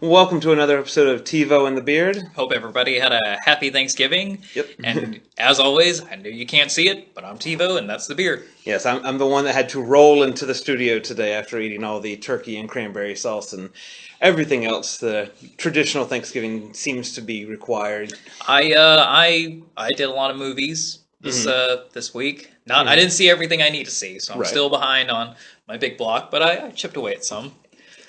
Welcome to another episode of TeeVo and The Beard. Hope everybody had a happy Thanksgiving. Yep. And as always, I know you can't see it, but I'm TiVo and that's the beard. Yes, I'm the one that had to roll into the studio today after eating all the turkey and cranberry sauce and everything else. The traditional Thanksgiving seems to be required. I did a lot of movies this week. I didn't see everything I need to see, so I'm still behind on my big block, but I chipped away at some.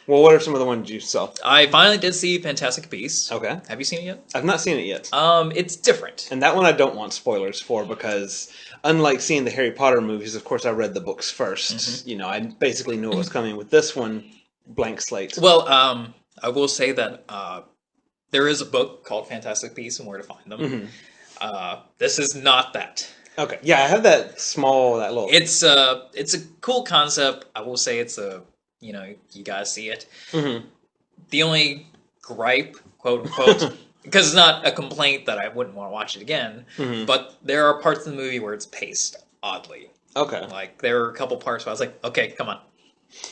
Well, what are some of the ones you saw? I finally did see Fantastic Beasts. Okay. Have you seen it yet? I've not seen it yet. It's different. And that one I don't want spoilers for because unlike seeing the Harry Potter movies, of course I read the books first. You know, I basically knew what was coming. With this one, blank slate. Well, I will say that there is a book called Fantastic Beasts and Where to Find Them. This is not that. Okay. Yeah, I have that little... It's a cool concept. I will say it's you gotta see it. The only gripe, quote unquote, because it's not a complaint that I wouldn't want to watch it again, but there are parts of the movie where it's paced oddly. Okay. Like, there are a couple parts where I was like, okay, come on.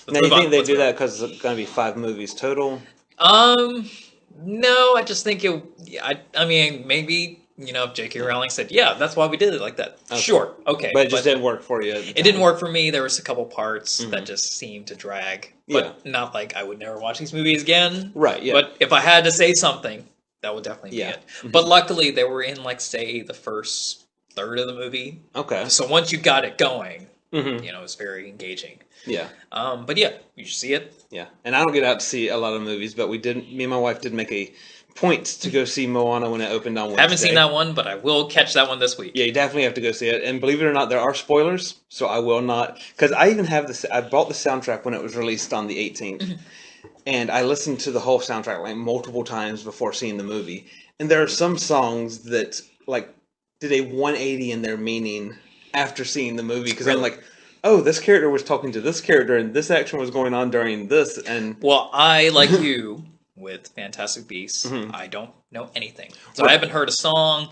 Now, you think they do that because it's going to be 5 movies total? No, I just think I mean, maybe... if J.K. Rowling said, yeah, that's why we did it like that. Okay. Sure, okay. But it just didn't work for you. It didn't work for me. There was a couple parts that just seemed to drag. But not like I would never watch these movies again. Right, yeah. But if I had to say something, that would definitely be it. But luckily, they were in, say, the first third of the movie. Okay. So once you got it going, it's very engaging. Yeah. But yeah, you should see it. Yeah. And I don't get out to see a lot of movies, but me and my wife did make a point to go see Moana when it opened on Wednesday. Haven't seen that one, but I will catch that one this week. Yeah, you definitely have to go see it. And believe it or not, there are spoilers, so I will not... Because I even have I bought the soundtrack when it was released on the 18th. And I listened to the whole soundtrack multiple times before seeing the movie. And there are some songs that did a 180 in their meaning after seeing the movie. Because I'm like, oh, this character was talking to this character and this action was going on during this. And well, I, like you... with Fantastic Beasts, I don't know anything. So I haven't heard a song.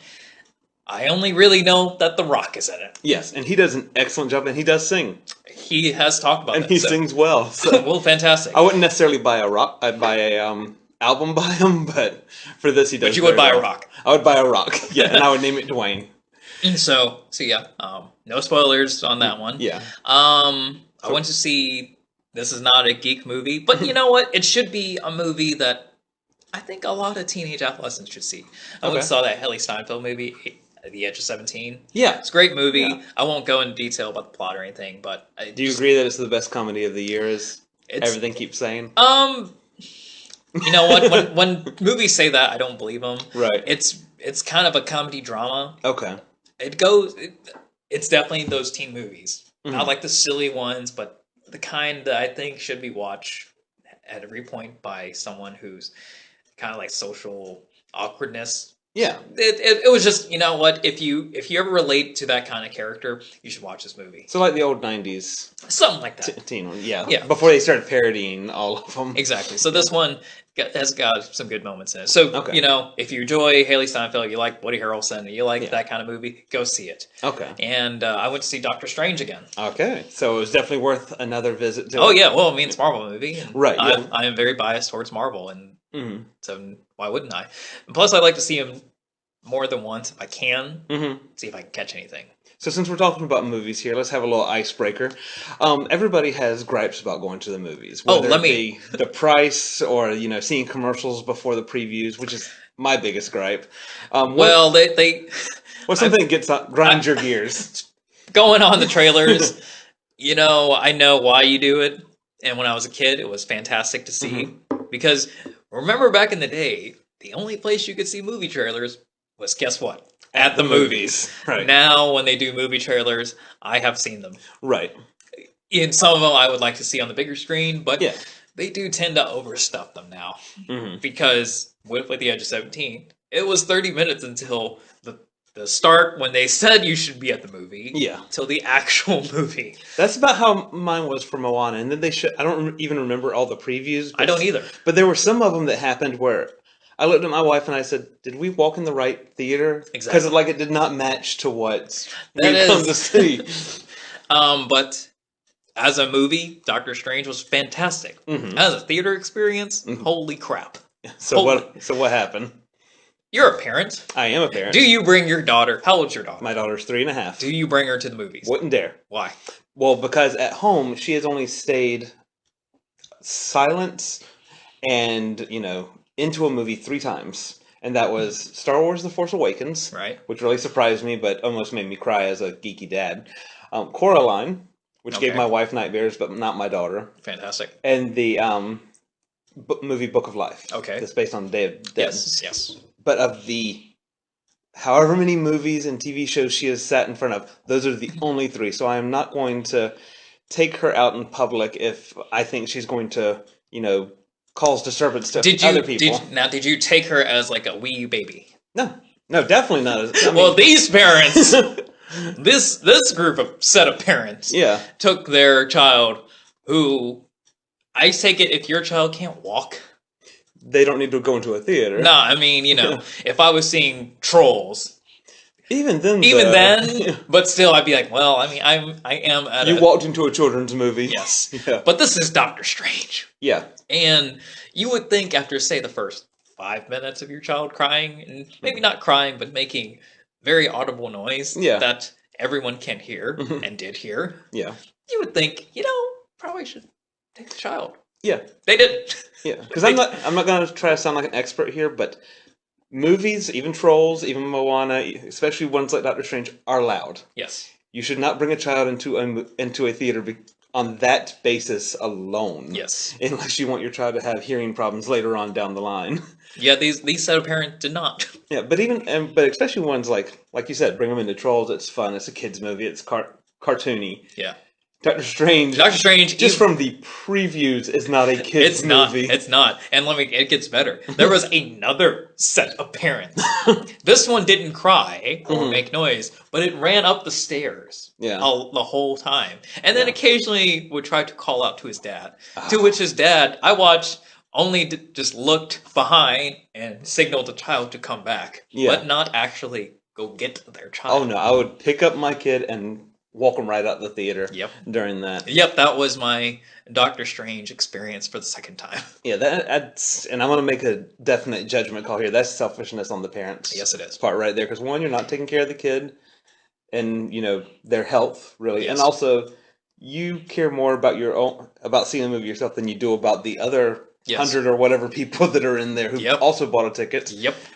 I only really know that The Rock is in it. Yes, and he does an excellent job, and he does sing. He has talked about and that. And he sings well. So. Well, fantastic. I wouldn't necessarily buy album by him, but for this he does. But you would buy a rock. I would buy a rock, yeah, and I would name it Dwayne. So yeah, no spoilers on that one. Yeah. I went to see... This is not a geek movie, but you know what? It should be a movie that I think a lot of teenage adolescents should see. I went and saw that Haley Steinfeld movie, At the Edge of 17. Yeah. It's a great movie. Yeah. I won't go into detail about the plot or anything, but... Do you agree that it's the best comedy of the year, as everything keeps saying? You know what? When movies say that, I don't believe them. Right. It's kind of a comedy drama. Okay. It's definitely those teen movies. Not like the silly ones, but... the kind that I think should be watched at every point by someone who's kind of like social awkwardness. Yeah. It was just, you know what, if you ever relate to that kind of character, you should watch this movie. So like the old 90s. Something like that. Teen one, yeah. Before they started parodying all of them. Exactly. So this one has got some good moments in it. So, if you enjoy Haley Steinfeld, you like Woody Harrelson, you like that kind of movie, go see it. Okay. And I went to see Doctor Strange again. Okay. So it was definitely worth another visit to yeah. Well, I mean, it's a Marvel movie. Right. Yeah. I am very biased towards Marvel, and so why wouldn't I? And plus, I like to see him more than once if I can, see if I can catch anything. So since we're talking about movies here, let's have a little icebreaker. Everybody has gripes about going to the movies. Whether it be the price or, seeing commercials before the previews, which is my biggest gripe. What's something that grinds your gears? Going on the trailers, I know why you do it. And when I was a kid, it was fantastic to see. Because remember back in the day, the only place you could see movie trailers was, guess what? At the movies. Right. Now, when they do movie trailers, I have seen them. Right. In some of them, I would like to see on the bigger screen, but they do tend to overstuff them now. Because with The Edge of 17, it was 30 minutes until the start when they said you should be at the movie. Yeah. Till the actual movie. That's about how mine was for Moana. And then I don't even remember all the previews. I don't either. But there were some of them that happened where I looked at my wife and I said, did we walk in the right theater? Exactly. Because it did not match to what we come to see. But as a movie, Doctor Strange was fantastic. As a theater experience, holy crap. So what happened? You're a parent. I am a parent. Do you bring your daughter? How old's your daughter? My daughter's 3.5. Do you bring her to the movies? Wouldn't dare. Why? Well, because at home she has only stayed silent and, into a movie 3 times. And that was Star Wars The Force Awakens. Right. Which really surprised me, but almost made me cry as a geeky dad. Coraline, which gave my wife nightmares, but not my daughter. Fantastic. And the movie Book of Life. Okay. That's based on the Day of the Dead. Yes. But of the however many movies and TV shows she has sat in front of, those are the only 3. So I am not going to take her out in public if I think she's going to, cause disturbance to other people. Did you take her as like a wee baby? No, definitely not. Well, these parents, this set of parents, took their child who, I take it, if your child can't walk, they don't need to go into a theater. No, I mean, if I was seeing Trolls, even then, but still, I'd be like, well, I mean, I am at You walked into a children's movie. Yes. Yeah. But this is Doctor Strange. Yeah. And you would think after, say, the first 5 minutes of your child crying, and maybe not crying, but making very audible noise that everyone can hear and did hear. Yeah. You would think, probably should take the child. Yeah. They did. Yeah. Because I'm not going to try to sound like an expert here, but movies, even Trolls, even Moana, especially ones like Doctor Strange, are loud. Yes. You should not bring a child into a theater on that basis alone. Yes. Unless you want your child to have hearing problems later on down the line. Yeah, these set of parents did not. Yeah, but especially ones like you said, bring them into Trolls. It's fun. It's a kids movie. It's cartoony. Yeah. Doctor Strange, just from the previews, is not a kids movie. It's not. And it gets better. There was another set of parents. This one didn't cry or make noise, but it ran up the stairs the whole time. And then occasionally would try to call out to his dad. To which his dad, I watched, only just looked behind and signaled the child to come back. But not actually go get their child. Oh no, I would pick up my kid and walk them right out the theater during that. Yep, that was my Doctor Strange experience for the second time. Yeah, that's, and I'm going to make a definite judgment call here. That's selfishness on the parents. Yes, it is. Part right there, because one, you're not taking care of the kid and, their health, really. Yes. And also, you care more about seeing the movie yourself than you do about the other 100 or whatever people that are in there who also bought a ticket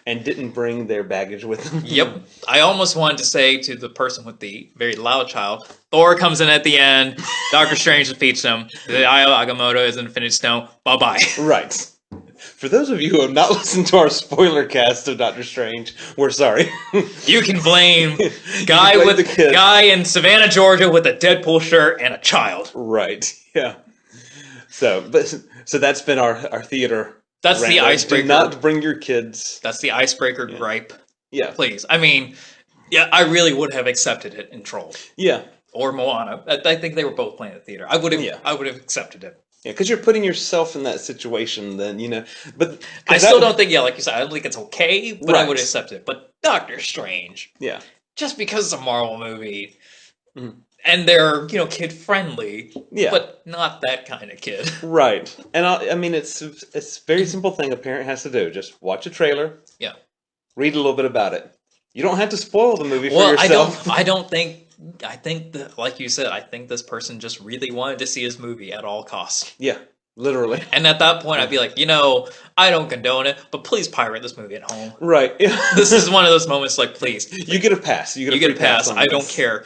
and didn't bring their baggage with them. Yep. I almost wanted to say to the person with the very loud child, Thor comes in at the end, Doctor Strange defeats him, the Eye of Agamotto is Infinite Stone, bye-bye. Right. For those of you who have not listened to our spoiler cast of Doctor Strange, we're sorry. You can blame guy in Savannah, Georgia with a Deadpool shirt and a child. Right, yeah. So that's been our theater. That's the icebreaker. Do not bring your kids. That's the icebreaker gripe. Yeah. Please. I mean, I really would have accepted it in Trolls. Yeah. Or Moana. I think they were both playing at the theater. I would have accepted it. Yeah, because you're putting yourself in that situation then, But I still don't think, like you said, I don't think it's okay, but I would accept it. But Doctor Strange. Yeah. Just because it's a Marvel movie. Mm-hmm. And they're, kid friendly, but not that kind of kid. Right. And I mean, it's a very simple thing a parent has to do. Just watch a trailer. Yeah. Read a little bit about it. You don't have to spoil the movie for yourself. I think that, like you said, I think this person just really wanted to see his movie at all costs. Yeah. Literally. And at that point, I'd be like, I don't condone it, but please pirate this movie at home. Right. This is one of those moments like, please. You get a pass. You get a pass. I don't care.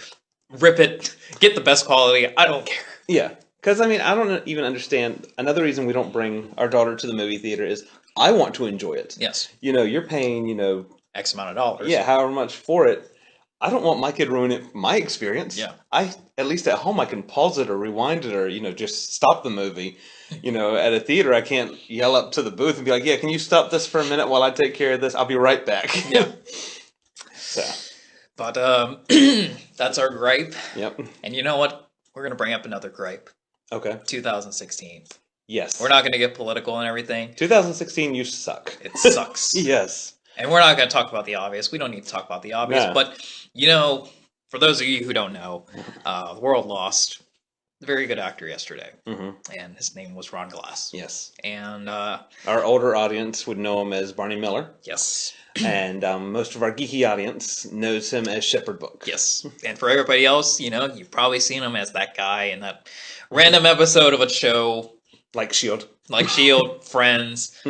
Rip it, get the best quality, I don't care. Yeah, because I don't even understand. Another reason we don't bring our daughter to the movie theater is I want to enjoy it. Yes. You're paying, X amount of dollars. Yeah, however much for it. I don't want my kid ruining my experience. Yeah. At least at home, I can pause it or rewind it or, just stop the movie. At a theater, I can't yell up to the booth and be like, yeah, can you stop this for a minute while I take care of this? I'll be right back. Yeah. So... But that's our gripe. Yep. And you know what? We're going to bring up another gripe. Okay. 2016. Yes. We're not going to get political and everything. 2016, you suck. It sucks. Yes. And we're not going to talk about the obvious. We don't need to talk about the obvious. Nah. But, for those of you who don't know, the world lost very good actor yesterday, and his name was Ron Glass. Yes. And our older audience would know him as Barney Miller. Yes. And most of our geeky audience knows him as Shepherd Book. Yes. And for everybody else, you've probably seen him as that guy in that random episode of a show. Like S.H.I.E.L.D. Like S.H.I.E.L.D., Friends,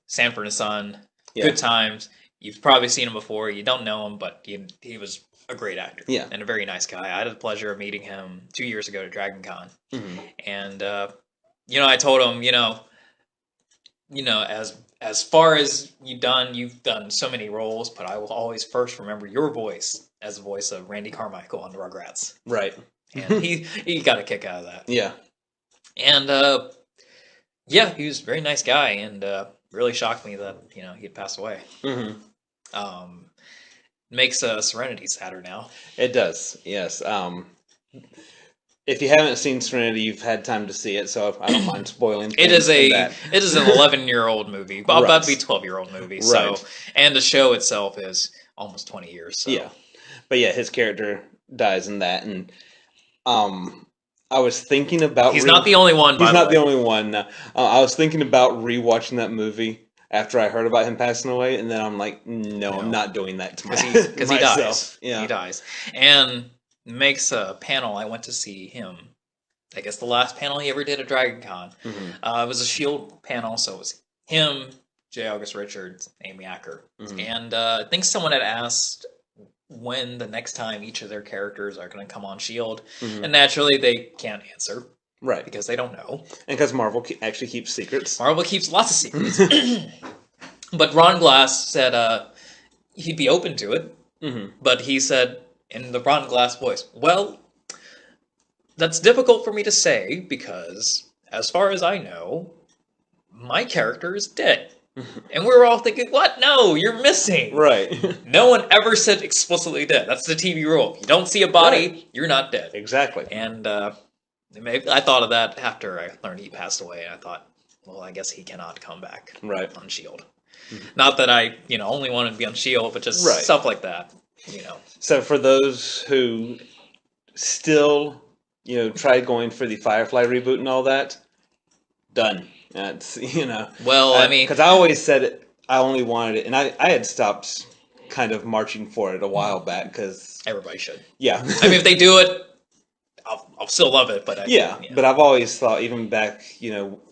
Sanford and Son, Good Times. You've probably seen him before. You don't know him, but he was a great actor. Yeah. And a very nice guy. I had the pleasure of meeting him 2 years ago at Dragon Con. And, I told him, as far as you've done so many roles, but I will always first remember your voice as the voice of Randy Carmichael on the Rugrats. Right. And he got a kick out of that. Yeah. And, he was a very nice guy, and really shocked me that, he had passed away. Makes Serenity sadder now. It does, yes. If you haven't seen Serenity, you've had time to see it, so I don't mind spoiling things. It is an 11-year-old movie, about to be 12-year-old movie. So, and the show itself is almost 20 years. So. Yeah, but his character dies in that, and I was thinking about. He's not the only one. He's not the only one. I was thinking about rewatching that movie after I heard about him passing away, and then I'm like, no. I'm not doing that to myself. Because he dies. Yeah. He dies. And makes a panel. I went to see him. I guess the last panel he ever did at Dragon Con. It was a S.H.I.E.L.D. panel, so it was him, J. August Richards, Amy Acker. And I think someone had asked when the next time each of their characters are going to come on S.H.I.E.L.D. And naturally, they can't answer. Right. Because they don't know. And because Marvel actually keeps secrets. Marvel keeps lots of secrets. But Ron Glass said he'd be open to it. But he said, in the Ron Glass voice, well, that's difficult for me to say because, as far as I know, my character is dead. And we were all thinking, what? No, you're missing. Right. No one ever said explicitly dead. That's the TV rule. If you don't see a body, you're not dead. Exactly. And I thought of that after I learned he passed away. And I thought, well, I guess he cannot come back on S.H.I.E.L.D. Not that I, only wanted to be on S.H.I.E.L.D., but just stuff like that, So for those who still, tried going for the Firefly reboot and all that, done. That's, Well, I mean... Because I always said it, I only wanted it, and I had stopped kind of marching for it a while back, because... Everybody should. Yeah. I mean, if they do it, I'll still love it, but... But I've always thought, even back,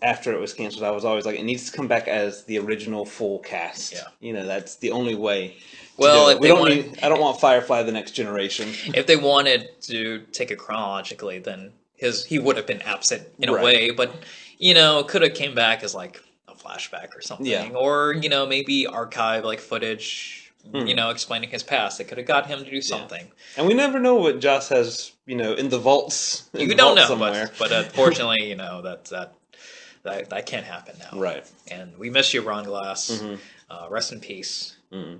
after it was canceled, I was always like, it needs to come back as the original full cast. Yeah. That's the only way. Well, I don't want Firefly the next generation. If they wanted to take it chronologically, then he would have been absent in a way, but... could have came back as like a flashback or something. Yeah. Or, maybe archive like footage, explaining his past. They could have got him to do something. Yeah. And we never know what Joss has, in the vaults. You don't know, but unfortunately, that can't happen now. Right. And we miss you, Ron Glass. Rest in peace. And,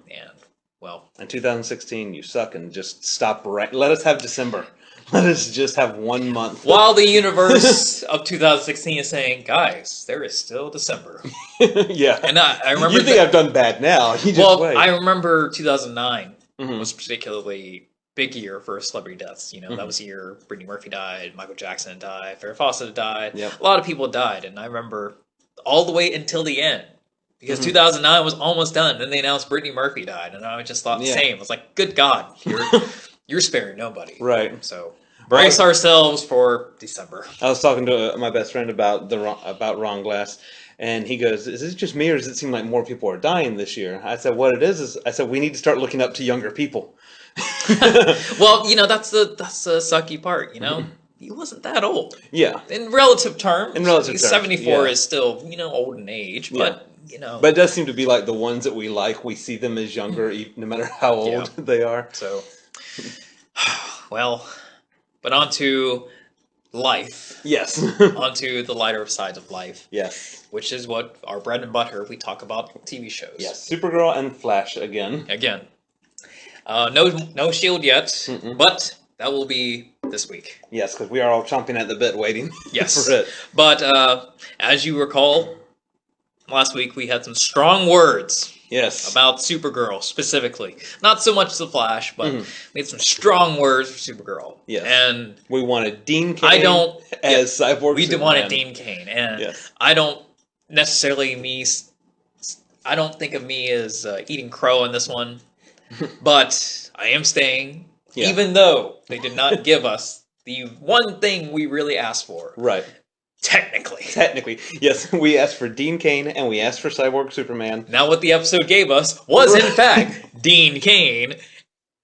well. In 2016, you suck and just stop let us have December. Let us just have 1 month. While the universe of 2016 is saying, guys, there is still December. Yeah. And I remember... You think I've done bad now. You just wait. I remember 2009 was a particularly big year for celebrity deaths. That was the year Brittany Murphy died, Michael Jackson died, Farrah Fawcett died. Yep. A lot of people died. And I remember all the way until the end. Because 2009 was almost done. Then they announced Brittany Murphy died. And I just thought the same. I was like, good God. You're sparing nobody. Right. So brace ourselves for December. I was talking to my best friend about Ron Glass, and he goes, "Is this just me, or does it seem like more people are dying this year?" I said, "What it is I said we need to start looking up to younger people." Well, that's the sucky part. He wasn't that old. Yeah. In relative terms. 74 yeah. is still old in age, but. But it does seem to be like the ones that we like, we see them as younger, no matter how old they are. So, well, but on to life. Yes. Onto the lighter sides of life. Yes. Which is what our bread and butter, we talk about TV shows. Yes. Supergirl and Flash again. No S.H.I.E.L.D. yet, but that will be this week. Yes, because we are all chomping at the bit waiting for it. But as you recall, last week we had some strong words Yes. About Supergirl, specifically. Not so much The Flash, but made some strong words for Supergirl. Yes. And we wanted Dean Cain as Cyborg We Superman. wanted Dean Cain. And I don't necessarily I don't think of me as eating crow in this one. But I am staying, even though they did not give us the one thing we really asked for. Right. Technically, yes. We asked for Dean Cain and we asked for Cyborg Superman. Now what the episode gave us was, in fact, Dean Cain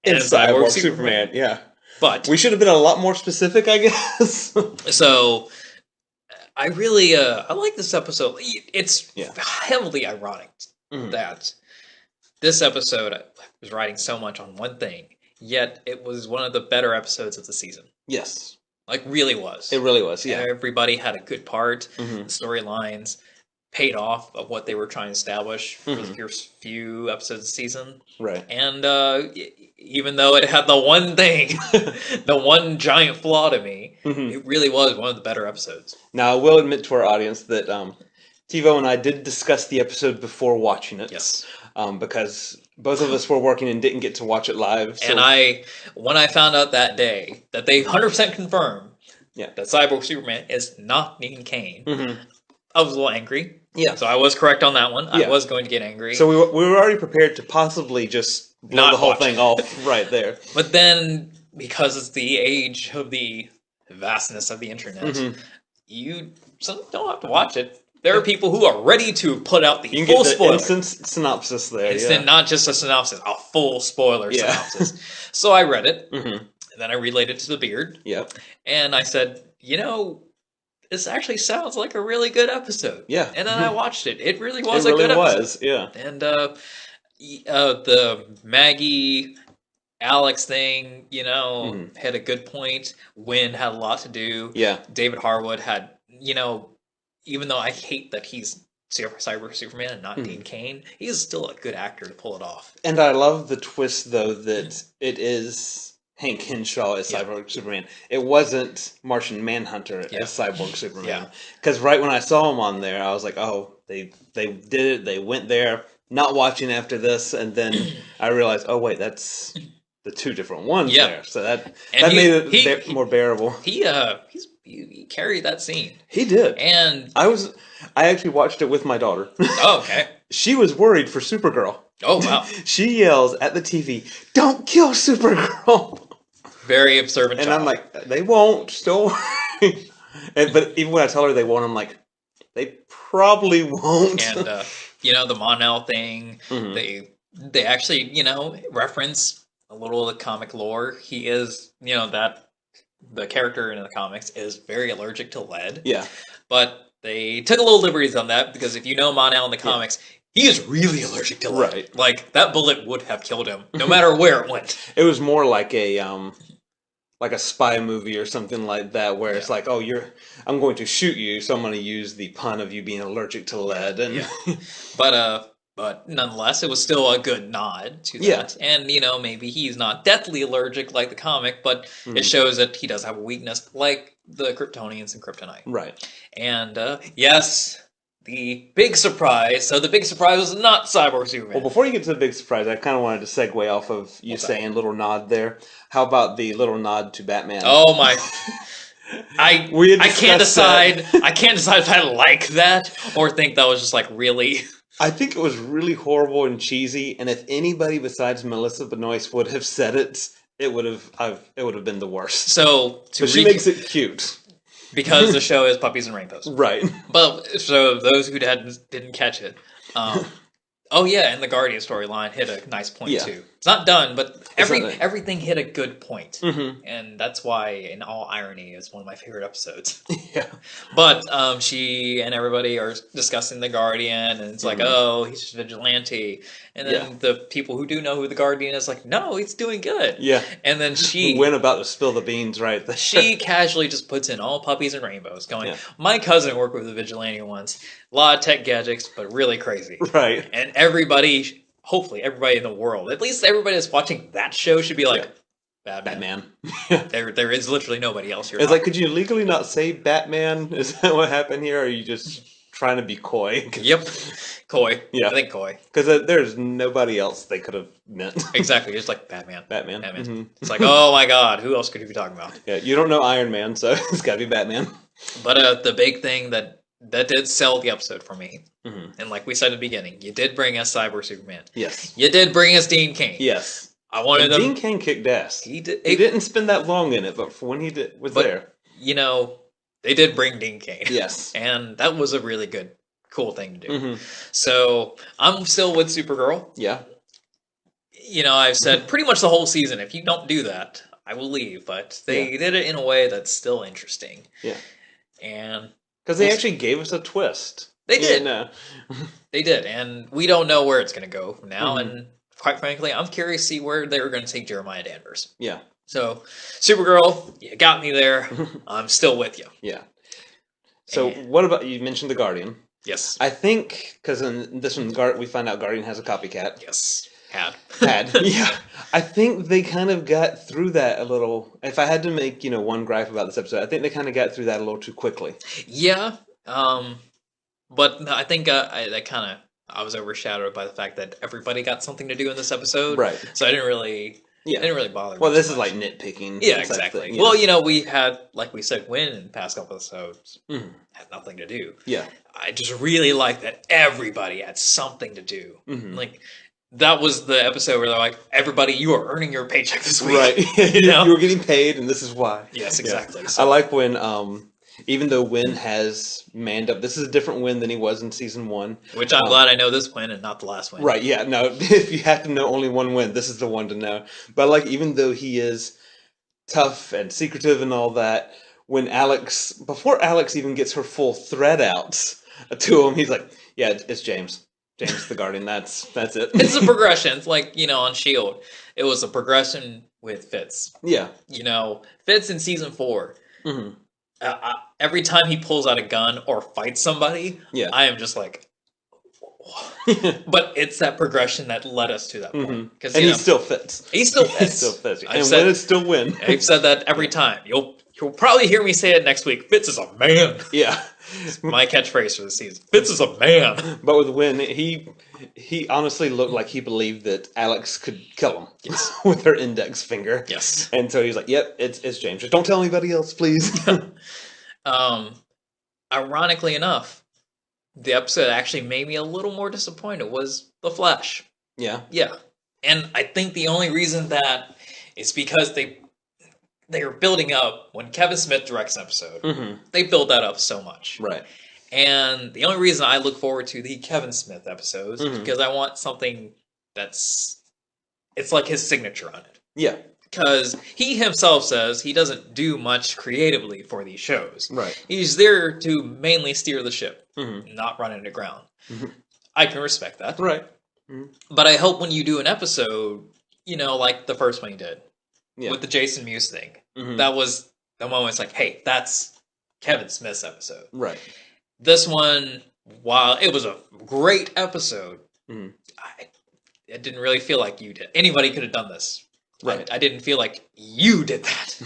and Cyborg Superman. Yeah. But we should have been a lot more specific, I guess. So, I really, I like this episode. It's heavily ironic that this episode was writing so much on one thing, yet it was one of the better episodes of the season. Yes. Like, really was. It really was, yeah. Everybody had a good part. The storylines paid off of what they were trying to establish for the first few episodes of the season. Right. And even though it had the one thing, the one giant flaw to me, it really was one of the better episodes. Now, I will admit to our audience that TeeVo and I did discuss the episode before watching it. Yes. Because both of us were working and didn't get to watch it live. So. And when I found out that day that they 100% confirmed that Cyborg Superman is not Dean Cain, I was a little angry. Yeah. So I was correct on that one. I was going to get angry. So we were already prepared to possibly just blow the whole thing off right there. But then, because it's the age of the vastness of the internet, you don't have to watch it. There are people who are ready to put out the full spoiler. Instant synopsis there. Instant, not just a synopsis, a full spoiler synopsis. So I read it, and then I relayed it to the Beard. Yep. And I said, this actually sounds like a really good episode. Yeah. And then I watched it. It really was a good episode. Yeah. And the Maggie Alex thing, had a good point. Wynn had a lot to do. Yeah. David Harwood had, even though I hate that he's Cyber Superman and not Dean Cain, he's still a good actor to pull it off. And I love the twist, though, that it is Hank Henshaw as Cyborg Superman. It wasn't Martian Manhunter as Cyborg Superman. Because right when I saw him on there, I was like, oh, they did it. They went there, not watching after this. And then I realized, oh, wait, that's the two different ones there. So that made it more bearable. He carried that scene. He did. And I actually watched it with my daughter. Oh, okay. She was worried for Supergirl. Oh, wow. She yells at the TV, "Don't kill Supergirl!" Very observant and child. I'm like, they won't. Don't worry. But even when I tell her they won't, I'm like, they probably won't. And the Mon-El thing, they actually reference a little of the comic lore. He is the character in the comics is very allergic to lead. Yeah. But they took a little liberties on that because if you know Mon-El in the comics, he is really allergic to lead. Right. Like, that bullet would have killed him, no matter where it went. It was more like a spy movie or something like that, where it's like, oh, I'm going to shoot you, so I'm going to use the pun of you being allergic to lead. And But nonetheless, it was still a good nod to that. And, maybe he's not deathly allergic like the comic, but it shows that he does have a weakness like the Kryptonians and Kryptonite. Right. And, yes, the big surprise. So the big surprise was not Cyborg Superman. Well, before you get to the big surprise, I kind of wanted to segue off of you saying little nod there. How about the little nod to Batman? Oh, my... I can't decide. I can't decide if I like that or think that was just like really... I think it was really horrible and cheesy, and if anybody besides Melissa Benoist would have said it, it would have been the worst. So, but she makes it cute because the show is Puppies and Rainbows, right? But so those who didn't catch it, and the Guardian storyline hit a nice point too. It's not done, but everything hit a good point, and that's why, in all irony, it's one of my favorite episodes. Yeah. But she and everybody are discussing the Guardian, and it's like, oh, he's just vigilante, and then the people who do know who the Guardian is, like, no, he's doing good. Yeah. And then she went about to spill the beans right there. She casually just puts in all puppies and rainbows, going, my cousin worked with a vigilante once. A lot of tech gadgets, but really crazy. Right. And hopefully everybody in the world, at least everybody that's watching that show should be like, Batman. There is literally nobody else here. It's like, could you legally not say Batman? Is that what happened here? Or are you just trying to be coy. Yep. Coy. Yeah. I think coy. Because there's nobody else they could have meant. Exactly. Just like Batman. Batman. Mm-hmm. It's like, oh my god, who else could you be talking about? Yeah, you don't know Iron Man, so it's got to be Batman. But the big thing that did sell the episode for me, and like we said at the beginning, you did bring us Cyborg Superman. Yes. You did bring us Dean Cain. Yes. I wanted Dean Cain kicked ass. He did. He didn't spend that long in it, but for when he was there. You know, they did bring Dean Cain. Yes. And that was a really cool thing to do. So I'm still with Supergirl. Yeah. You know, I've said pretty much the whole season, if you don't do that, I will leave. But they did it in a way that's still interesting. Yeah. And because they actually gave us a twist. They did. Yeah, they did. And we don't know where it's going to go from now. And quite frankly, I'm curious to see where they're going to take Jeremiah Danvers. Yeah. So, Supergirl, you got me there. I'm still with you. Yeah. So, what about, you mentioned The Guardian. Yes. I think, because in this one, we find out Guardian has a copycat. Yes. Had. Yeah. I think they kind of got through that a little. If I had to make, one gripe about this episode, I think they kind of got through that a little too quickly. Yeah. But I think I was overshadowed by the fact that everybody got something to do in this episode. Right. So I didn't really bother. Well, this is like nitpicking. Yeah, exactly. Thing, well, we had, like we said, Gwen in the past couple episodes had nothing to do. Yeah. I just really like that everybody had something to do. Like, that was the episode where they're like, everybody, you are earning your paycheck this week. Right. You were getting paid, and this is why. Yes, exactly. Yeah. So. I like when... even though Wynn has manned up, this is a different Wynn than he was in season 1. Which I'm glad I know this Wynn and not the last Wynn. Right, yeah, no, if you have to know only one Wynn, this is the one to know. But like, even though he is tough and secretive and all that, when before Alex even gets her full thread out to him, he's like, yeah, it's James. James the Guardian, that's it. It's a progression. It's like, on S.H.I.E.L.D. It was a progression with Fitz. Yeah. Fitz in season 4. Every time he pulls out a gun or fights somebody, I am just like, but it's that progression that led us to that point. And he still fits. He still fits. He still fits. And Wynn is still Wynn. I've said that every time. You'll probably hear me say it next week. Fitz is a man. Yeah. My catchphrase for the season. Fitz is a man. But with Wynn, he honestly looked like he believed that Alex could kill him. Yes. With her index finger. Yes. And so he's like, yep, it's James. Just don't tell anybody else, please. Ironically enough, the episode that actually made me a little more disappointed was The Flash. Yeah. Yeah. And I think the only reason that is because they were building up, when Kevin Smith directs an episode, they build that up so much. Right. And the only reason I look forward to the Kevin Smith episodes is because I want something it's like his signature on it. Yeah. Because he himself says he doesn't do much creatively for these shows. Right. He's there to mainly steer the ship, not run it aground. I can respect that. Right. But I hope when you do an episode, like the first one he did, with the Jason Mewes thing, that was the moment it's like, hey, that's Kevin Smith's episode. Right. This one, while it was a great episode, it didn't really feel like you did. Anybody could have done this. Right. I didn't feel like you did that.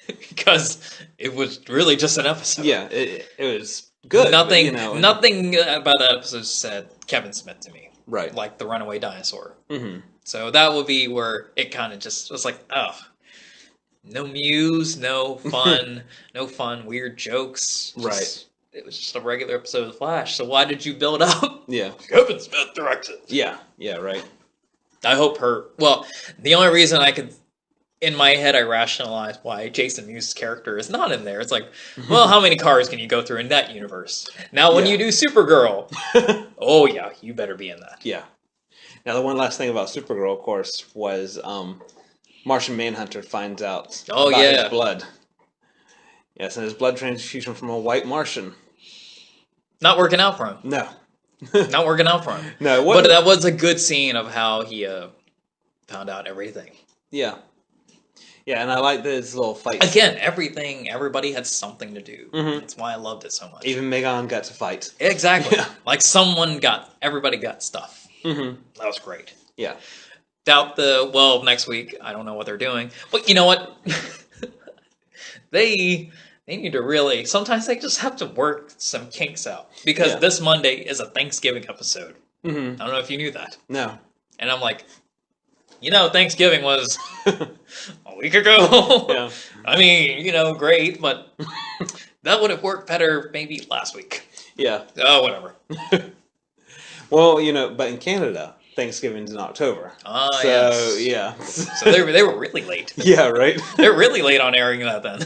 Because it was really just an episode. Yeah, it was good. Nothing about that episode said Kevin Smith to me. Right. Like the runaway dinosaur. So that would be where it kind of just was like, oh, no Muse, no fun, weird jokes. Right. It was just a regular episode of The Flash. So why did you build up? Yeah. Kevin Smith directed. Yeah. Yeah, right. I hope the only reason I could, in my head, I rationalized why Jason Mewes' character is not in there. It's like, well, how many cars can you go through in that universe? Now, when you do Supergirl, oh yeah, you better be in that. Yeah. Now, the one last thing about Supergirl, of course, was Martian Manhunter finds out about his blood. Yes, and his blood transfusion from a white Martian. Not working out for him. No. Not working out for him. No, but that was a good scene of how he found out everything. Yeah. Yeah, and I like this little fight. Again, everybody had something to do. That's why I loved it so much. Even Megan got to fight. Exactly. Yeah. Like everybody got stuff. That was great. Yeah. Next week, I don't know what they're doing. But you know what? They they need to really. Sometimes they just have to work some kinks out because this Monday is a Thanksgiving episode. Mm-hmm. I don't know if you knew that. No. And I'm like, Thanksgiving was a week ago. Yeah. I mean, great, but that would have worked better maybe last week. Yeah. Oh, whatever. Well, but in Canada, Thanksgiving's in October. Oh, so, yes. yeah. So they were really late. Yeah, right? They're really late on airing that then.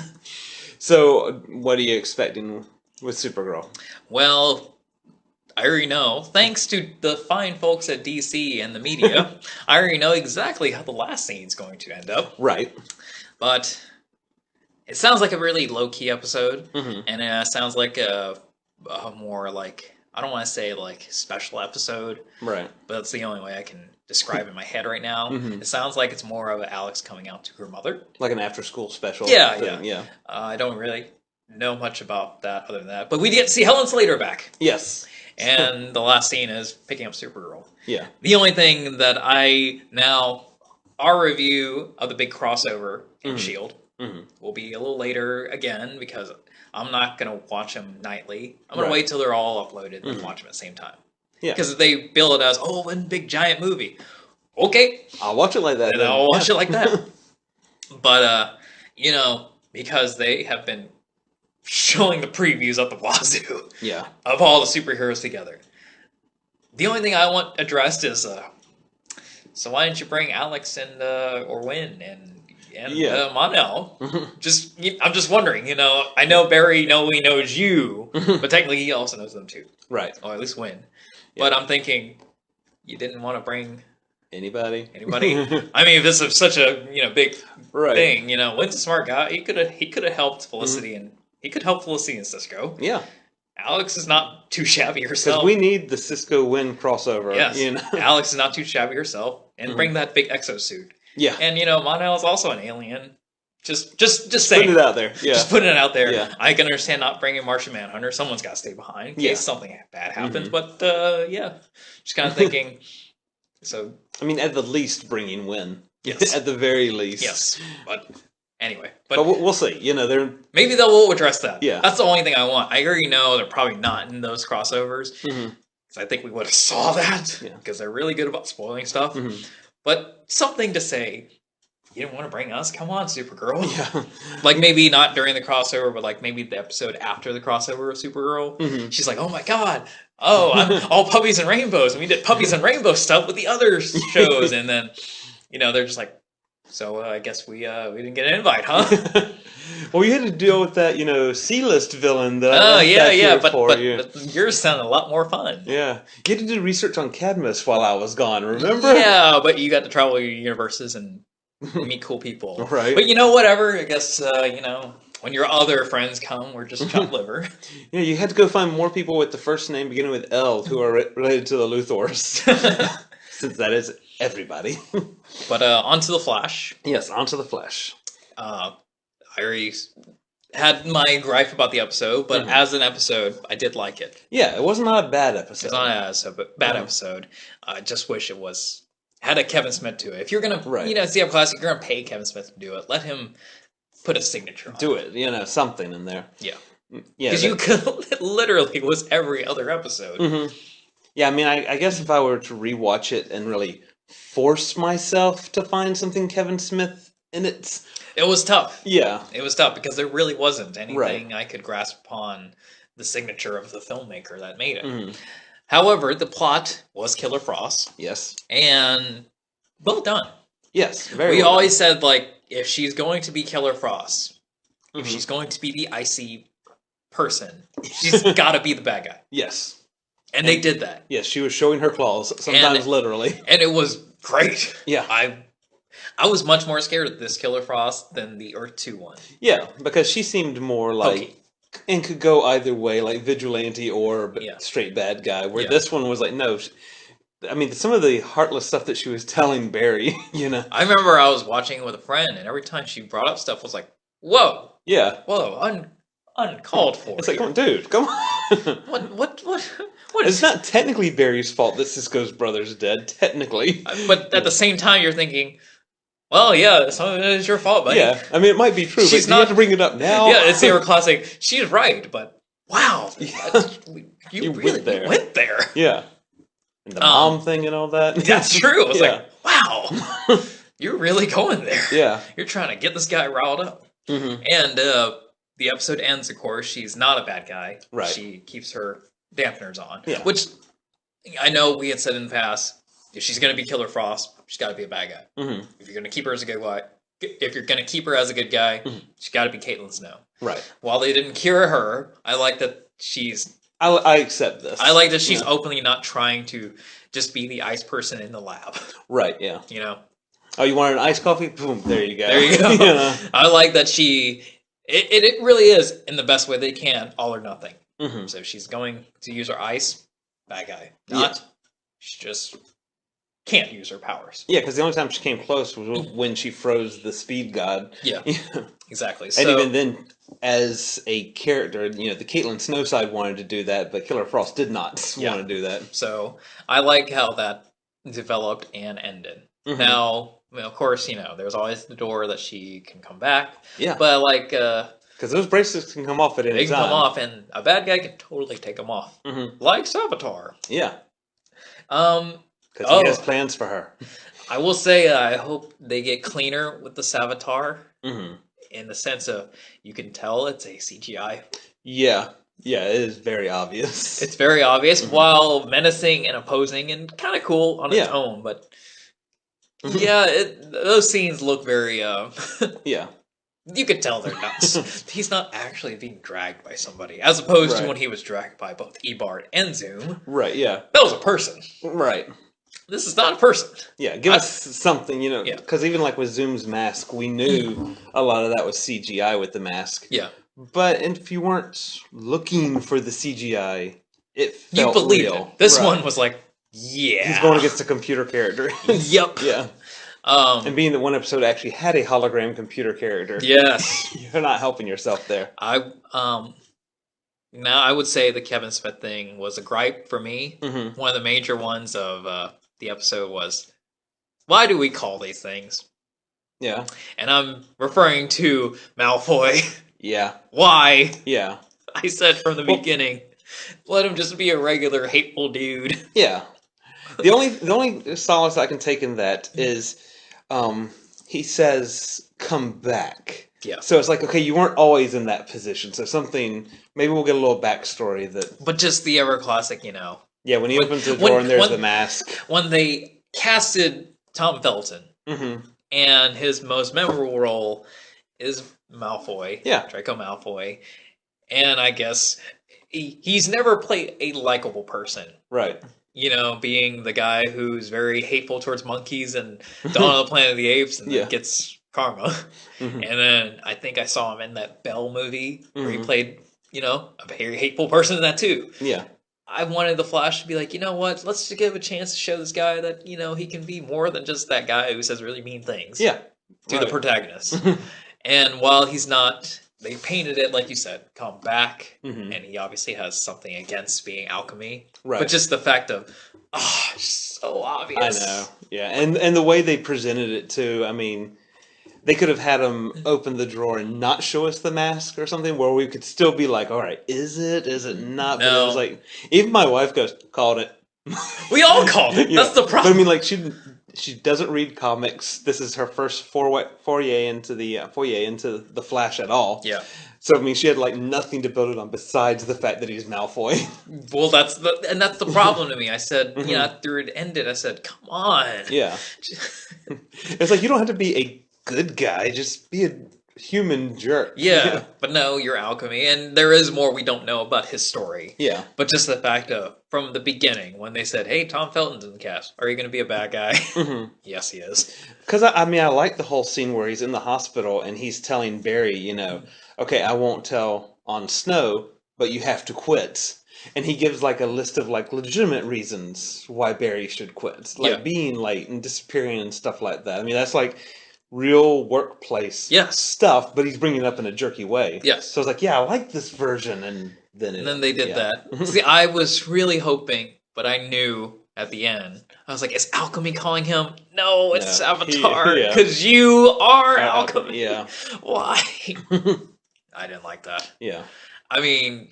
So, what are you expecting with Supergirl? Well, I already know. Thanks to the fine folks at DC and the media, I already know exactly how the last scene's going to end up. Right. But it sounds like a really low-key episode, Mm-hmm. and it sounds like a more like, I don't want to say like special episode, Right. but that's the only way I can describe it in my head right now. Mm-hmm. It sounds like it's more of Alex coming out to her mother. Like an after-school special. Yeah. Yeah. I don't really know much about that other than that, but we get to see Helen Slater back. Yes. And the last scene is picking up Supergirl. Yeah. The only thing that our review of the big crossover in S.H.I.E.L.D. will be a little later again because I'm not going to watch them nightly. I'm going to wait till they're all uploaded and watch them at the same time. Yeah. Because they bill it as, one big giant movie. Okay. I'll watch it like that. And I'll watch it like that. But, because they have been showing the previews up the wazoo of all the superheroes together. The only thing I want addressed is, so why didn't you bring Alex and or Wynn and Mon-El? I'm just wondering. I know Barry knows you, but technically he also knows them too, right? Or at least Wynn. But I'm thinking you didn't want to bring anybody. I mean, if this is such a big thing, Wynn's a smart guy. He could have helped Felicity and. He could help Felicity and Cisco. Yeah. Alex is not too shabby herself. Because we need the Cisco-Wynn crossover. Yes. Alex is not too shabby herself. And bring that big exosuit. Yeah. And, Mon-El is also an alien. Just saying. Putting it out there. Yeah. Just putting it out there. Yeah. I can understand not bringing Martian Manhunter. Someone's got to stay behind in case something bad happens. But, just kind of thinking. So. I mean, at the least, bringing Wynn. Yes. At the very least. Yes. But... Anyway, but we'll see. They're maybe they'll address that. Yeah, that's the only thing I want. I already know they're probably not in those crossovers because I think we would have saw that because they're really good about spoiling stuff. But something to say, you didn't want to bring us? Come on, Supergirl. Yeah, like maybe not during the crossover, but like maybe the episode after the crossover of Supergirl. She's like, oh my god. Oh, I'm all puppies and rainbows, and we did puppies and rainbow stuff with the other shows, and then they're just like. So I guess we didn't get an invite, huh? Well, you had to deal with that, C-list villain that but yours sounded a lot more fun. Yeah, you had to do research on Cadmus while I was gone. Remember? Yeah, but you got to travel your universes and meet cool people, right? But whatever. I guess when your other friends come, we're just chopped liver. Yeah, you had to go find more people with the first name beginning with L who are related to the Luthors, since that is everybody. But onto the Flash. Yes, onto the Flash. I already had my gripe about the episode, but as an episode, I did like it. Yeah, it was not a bad episode. It's not a bad episode. I just wish it had a Kevin Smith to it. If you're gonna, CF Classic, you're gonna pay Kevin Smith to do it. Let him put a signature on it. Do it, something in there. Yeah. Yeah. Because you could, it literally was every other episode. Yeah, I mean, I guess if I were to rewatch it and really force myself to find something Kevin Smith in it. It was tough. Yeah. It was tough because there really wasn't anything I could grasp upon the signature of the filmmaker that made it. However, the plot was Killer Frost. Yes. And well done. Yes, We always said, if she's going to be Killer Frost, if she's going to be the icy person, she's got to be the bad guy. Yes. And they did that. Yes, she was showing her claws, sometimes literally. And it was great. Yeah. I was much more scared of this Killer Frost than the Earth 2 one. Yeah, because she seemed more like... And could go either way, like vigilante or straight bad guy, where this one was like, no... I mean, some of the heartless stuff that she was telling Barry, I remember I was watching it with a friend, and every time she brought up stuff, I was like, whoa. Yeah. Whoa, uncalled for. It's like, come on, dude, come on. What? It's not technically Barry's fault that Cisco's brother's dead, technically. But at the same time, you're thinking, Well, yeah, some of it is your fault, buddy. Yeah, I mean, it might be true, but you have to bring it up now. Yeah, it's your classic. She's right, but wow, you really went there. Yeah, and the mom thing and all that. That's true. I was like, wow, you're really going there. Yeah, you're trying to get this guy riled up. And the episode ends, of course. She's not a bad guy. Right. She keeps her dampeners on. Yeah. Which I know we had said in the past. If she's going to be Killer Frost, she's got to be a bad guy. If you're going to keep her as a good guy, if you're going to keep her as a good guy, she's got to be Caitlin Snow. Right. While they didn't cure her, I like that she's. I accept this. I like that she's openly not trying to just be the ice person in the lab. Right. Yeah. You know. Oh, you wanted an iced coffee? Boom! There you go. There you go. I like that she. It really is in the best way they can, all or nothing. So if she's going to use her ice, bad guy. Not. She just can't use her powers. Yeah, because the only time she came close was when she froze the speed god. Yeah, exactly. And even then, as a character, the Caitlin Snow side wanted to do that, but Killer Frost did not want to do that. So I like how that developed and ended. Now, of course, there's always the door that she can come back. Yeah. But I like... because those bracelets can come off at any time. They can come off, and a bad guy can totally take them off. Like Savitar. Yeah. Because he has plans for her. I will say, I hope they get cleaner with the Savitar. In the sense of, you can tell it's a CGI. Yeah. Yeah, it is very obvious. It's very obvious, while menacing and opposing and kind of cool on its own. But, those scenes look very... yeah. You could tell they're nuts. He's not actually being dragged by somebody, as opposed to when he was dragged by both Ebard and Zoom. Right, yeah. That was a person. Right. This is not a person. Yeah, give us something, because even like with Zoom's mask, we knew a lot of that was CGI with the mask. Yeah. But if you weren't looking for the CGI, it felt you believed real. It. This one was like, he's going against a computer character. Yep. Yeah. And being that one episode actually had a hologram computer character. Yes. You're not helping yourself there. Now I would say the Kevin Smith thing was a gripe for me. One of the major ones of the episode was, why do we call these things? Yeah. And I'm referring to Malfoy. Yeah. Why? Yeah. I said from the beginning, let him just be a regular hateful dude. Yeah. The only solace I can take in that is he says, come back. Yeah. So it's like, okay, you weren't always in that position. So maybe we'll get a little backstory that... But just the ever classic, Yeah, when he opens the door and there's the mask. When they casted Tom Felton, and his most memorable role is Malfoy. Yeah. Draco Malfoy. And I guess he's never played a likable person. Right. Being the guy who's very hateful towards monkeys and Dawn of the Planet of the Apes and then gets karma. And then I think I saw him in that Belle movie where he played, a very hateful person in that too. Yeah. I wanted the Flash to be like, you know what? Let's just give a chance to show this guy that, he can be more than just that guy who says really mean things. Yeah. To the protagonist. And while he's not... They painted it, like you said, come back, and he obviously has something against being alchemy. Right. But just the fact of, so obvious. I know, yeah. And the way they presented it, too, I mean, they could have had him open the drawer and not show us the mask or something, where we could still be like, all right, is it not? No. But it was like, even my wife goes, called it. We all called it. That's the problem. But I mean, like, she doesn't read comics. This is her first foray into the Flash at all. Yeah. So I mean, she had like nothing to build it on besides the fact that he's Malfoy. Well, that's the problem to me. I said, after it ended, I said, come on. Yeah. It's like you don't have to be a good guy. Just be a human jerk. Yeah, but no, you're alchemy, and there is more we don't know about his story. Yeah. But just the fact of, from the beginning, when they said, hey, Tom Felton's in the cast, are you going to be a bad guy? Yes, he is. Because, I like the whole scene where he's in the hospital, and he's telling Barry, okay, I won't tell on Snow, but you have to quit. And he gives, like, a list of, like, legitimate reasons why Barry should quit. Like, being late and disappearing and stuff like that. I mean, that's, like... real workplace stuff, but he's bringing it up in a jerky way. Yes. So I was like, I like this version, and then they did that. See, I was really hoping, but I knew at the end. I was like, is Alchemy calling him? No, it's Savitar, Yeah. because you are Alchemy. Yeah. Why? I didn't like that. Yeah. I mean,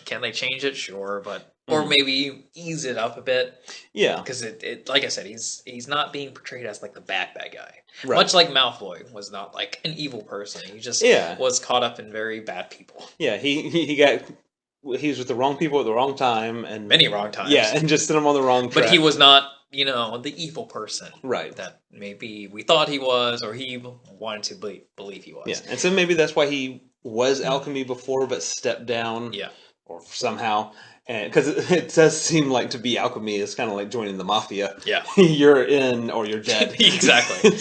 can they change it? Sure, but or maybe ease it up a bit. Yeah. Because it like I said, he's not being portrayed as like the bad guy. Right. Much like Malfoy was not like an evil person. He just was caught up in very bad people. Yeah, he was with the wrong people at the wrong time, and many wrong times. Yeah, and just sent him on the wrong track. But he was not, the evil person. Right. That maybe we thought he was, or he wanted to believe he was. Yeah, and so maybe that's why he was Alchemy before, but stepped down. Yeah. Or somehow. Because it does seem like to be Alchemy is kind of like joining the Mafia. Yeah. You're in or you're dead. Exactly.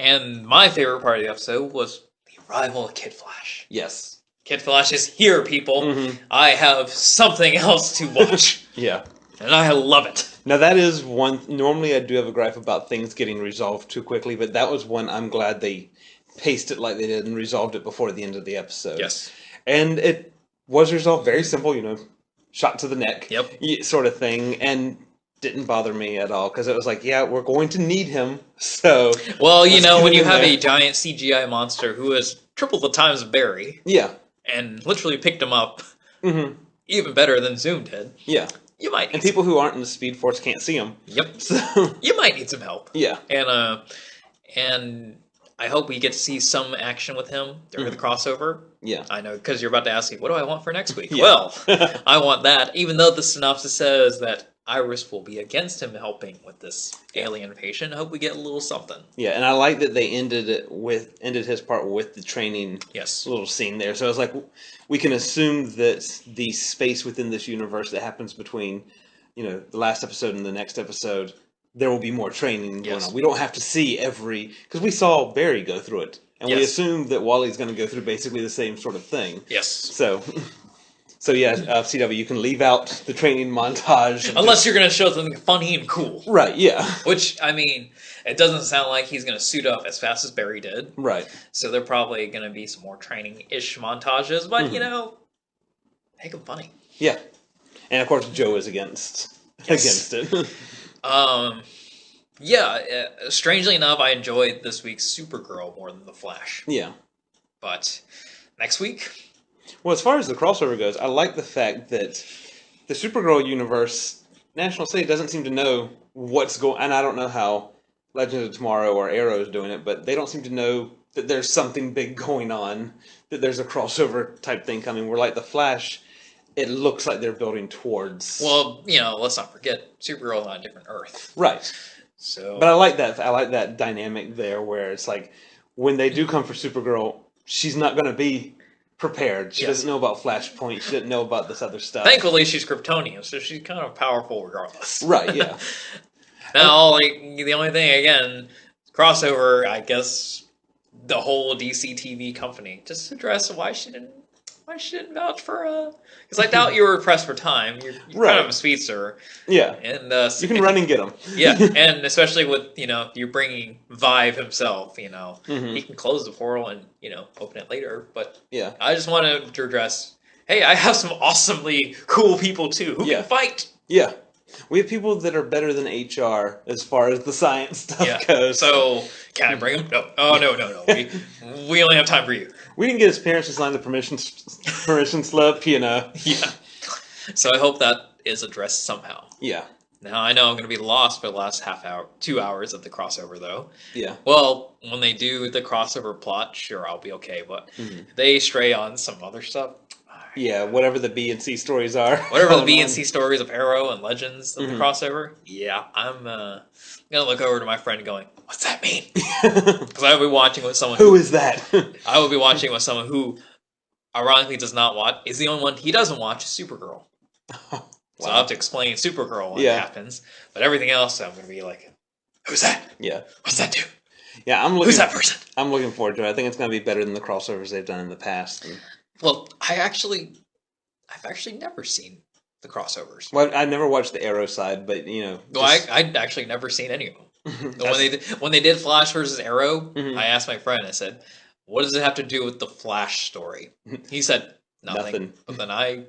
And my favorite part of the episode was the arrival of Kid Flash. Yes. Kid Flash is here, people. I have something else to watch. Yeah. And I love it. Now that is one, normally I do have a gripe about things getting resolved too quickly, but that was one I'm glad they paced it like they did and resolved it before the end of the episode. Yes. And it was resolved very simple, shot to the neck sort of thing, and didn't bother me at all, because it was like, yeah, we're going to need him, so... Well, when you have a giant CGI monster who is triple the times of Barry... Yeah. And literally picked him up even better than Zoom did. Yeah. You might need and people who aren't in the Speed Force can't see him. Yep. So... You might need some help. Yeah. And I hope we get to see some action with him during the crossover. Yeah. I know, because you're about to ask me, what do I want for next week? Yeah. Well, I want that, even though the synopsis says that Iris will be against him helping with this alien patient. I hope we get a little something. Yeah, and I like that they ended his part with the training little scene there. So I was like, we can assume that the space within this universe that happens between, the last episode and the next episode, there will be more training going on. We don't have to see because we saw Barry go through it. And we assumed that Wally's going to go through basically the same sort of thing. Yes. So yeah, CW, you can leave out the training montage. Unless you're going to show something funny and cool. Right, yeah. Which, I mean, it doesn't sound like he's going to suit up as fast as Barry did. Right. So there probably going to be some more training-ish montages, but, make them funny. Yeah. And, of course, Joe is against it. Strangely enough, I enjoyed this week's Supergirl more than The Flash. Yeah. But next week... Well, as far as the crossover goes, I like the fact that the Supergirl universe, National City doesn't seem to know what's going... And I don't know how Legends of Tomorrow or Arrow is doing it, but they don't seem to know that there's something big going on, that there's a crossover type thing coming. Where like The Flash, it looks like they're building towards... Well, let's not forget, Supergirl's on a different Earth. Right. So... But I like that. I like that dynamic there where it's like, when they do come for Supergirl, she's not going to be... prepared. She doesn't know about Flashpoint. She didn't know about this other stuff. Thankfully, she's Kryptonian, so she's kind of powerful regardless. Right, yeah. Now, the only thing, again, crossover, I guess, the whole DC TV company, just address why she didn't vouch for, because I doubt you were pressed for time. You're kind of a speedster. Yeah. And, you can run and get them. Yeah, and especially with, you're bringing Vive himself, he can close the portal and, open it later. But yeah, I just wanted to address, hey, I have some awesomely cool people too who can fight. Yeah. We have people that are better than HR as far as the science stuff goes. So, can I bring them? No. Oh, no. We only have time for you. We didn't get his parents to sign the permission slip, Yeah. So I hope that is addressed somehow. Yeah. Now, I know I'm going to be lost for the last 2 hours of the crossover, though. Yeah. Well, when they do the crossover plot, sure, I'll be okay. But they stray on some other stuff. Yeah, whatever the B and C stories are. Whatever the B and C stories of Arrow and Legends of the crossover. Yeah, I'm going to look over to my friend going, what's that mean? Because I will be watching with someone Who is that? I will be watching with someone who, ironically, does not watch. Is the only one he doesn't watch is Supergirl. Wow. So I'll have to explain Supergirl when it happens. But everything else, I'm going to be like, who's that? Yeah. What's that do? Yeah, who's that person? I'm looking forward to it. I think it's going to be better than the crossovers they've done in the past. Well, I've actually never seen the crossovers. Well, I never watched the Arrow side, but Well, I'd actually never seen any of them. when they did Flash versus Arrow, I asked my friend. I said, "What does it have to do with the Flash story?" He said, "Nothing." But then I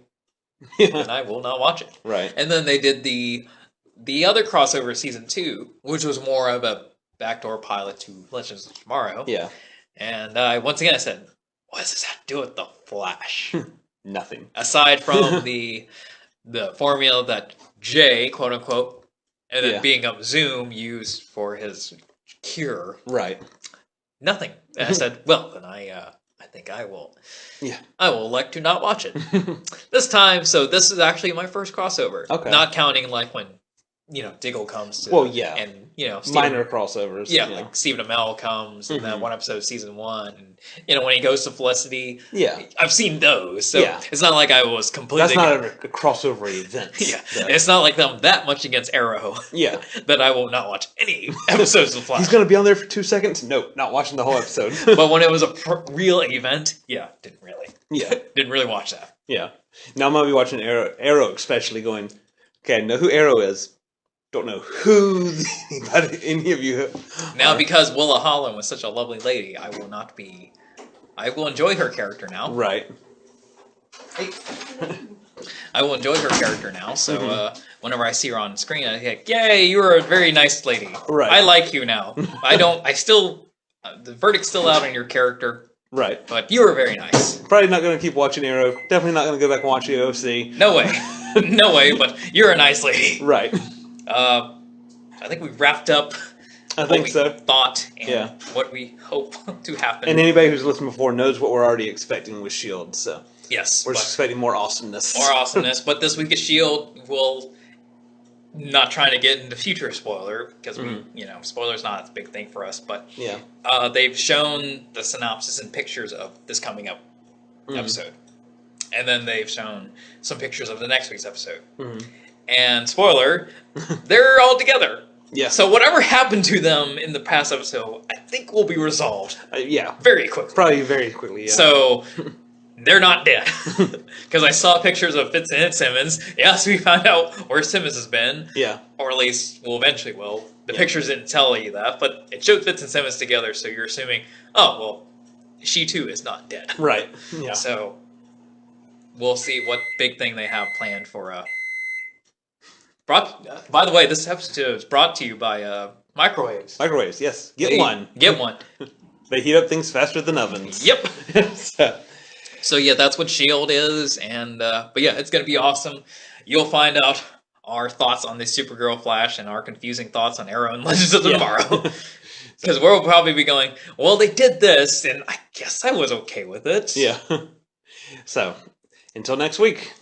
then I will not watch it. Right. And then they did the other crossover season 2, which was more of a backdoor pilot to Legends of Tomorrow. Yeah. And once again I said, what does this have to do with the Flash? Nothing. Aside from the formula that Jay, quote unquote, and then being up Zoom used for his cure. Right. Nothing. And I said, well, then I think I will. Yeah. I will elect to not watch it this time. So this is actually my first crossover. Okay. Not counting like when Diggle comes to. Well, yeah. And minor crossovers. Yeah, like Stephen Amell comes in that one episode of season 1, and when he goes to Felicity. Yeah. I've seen those, so it's not like I was completely. That's not a crossover event. Yeah, it's not like I'm that much against Arrow. Yeah, that I will not watch any episodes of Flash. He's gonna be on there for 2 seconds. Nope, not watching the whole episode. But when it was a real event, didn't really watch that. Yeah, now I'm gonna be watching Arrow, especially going. Okay, I know who Arrow is. Don't know who any of you now, because Willa Holland was such a lovely lady, I will enjoy her character now. Right. Hey. I will enjoy her character now, so whenever I see her on screen, I think, yay, you're a very nice lady. Right. I like you now. The verdict's still out on your character. Right. But you were very nice. Probably not going to keep watching Arrow. Definitely not going to go back and watch the OC. No way. No way, but you're a nice lady. Right. I think we've wrapped up what we thought and what we hope to happen. And anybody who's listened before knows what we're already expecting with S.H.I.E.L.D., so... Yes. We're just expecting more awesomeness. More awesomeness, but this week at S.H.I.E.L.D. will... Not trying to get into future spoiler, because spoiler's not a big thing for us, but they've shown the synopsis and pictures of this coming up episode. And then they've shown some pictures of the next week's episode. And spoiler, they're all together. Yeah. So whatever happened to them in the past episode, I think will be resolved. Very quickly. Probably very quickly, yeah. So... They're not dead. Because I saw pictures of Fitz and Simmons. Yes, we found out where Simmons has been. Yeah. Or at least, eventually will. The pictures didn't tell you that, but it showed Fitz and Simmons together, so you're assuming, she too is not dead. Right. Yeah. So, we'll see what big thing they have planned for... By the way, this episode is brought to you by microwaves. Microwaves, yes. Get one. Get one. They heat up things faster than ovens. Yep. So that's what S.H.I.E.L.D. is, and but it's going to be awesome. You'll find out our thoughts on the Supergirl Flash and our confusing thoughts on Arrow and Legends of Tomorrow. Because we'll probably be going, well, they did this, and I guess I was okay with it. Yeah. So, until next week.